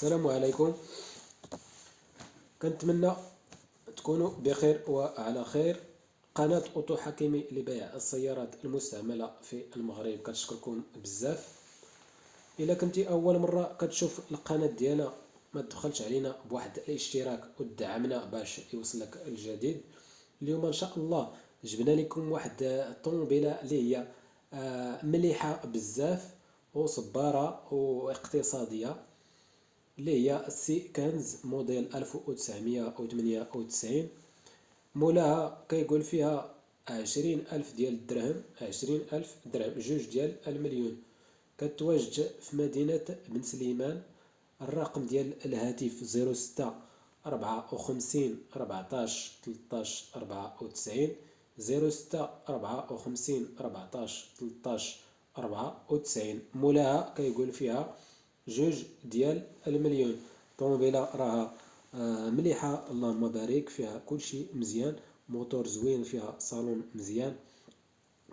السلام عليكم. كنتمنى تكونوا بخير وعلى خير. قناة أوتو حكيمي لبيع السيارات المستعملة في المغرب كتشكركم بزاف. إلا كنتي أول مرة كتشوف القناة ديالنا ما تدخلش علينا بواحد الاشتراك ودعمنا باش يوصلك الجديد. اليوم إن شاء الله جبنا لكم واحد الطوموبيلة اللي هي مليحة بزاف وصبارة واقتصادية، اللي هي السي كنز موديل 1998. مولاها كيقول فيها 20,000 ديال الدرهم، 20,000 درهم، 2 ديال المليون. كتواجد في مدينة بن سليمان. الرقم ديال الهاتف 06 54 14 13 94، 06 54 14 13 94. مولاها كيقول فيها 2 ديال المليون. طوموبيلة راها مليحة اللهم بارك، فيها كلشي مزيان، موتور زوين، فيها صالون مزيان،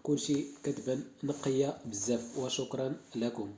كلشي كتبان نقية بزاف. وشكرا لكم.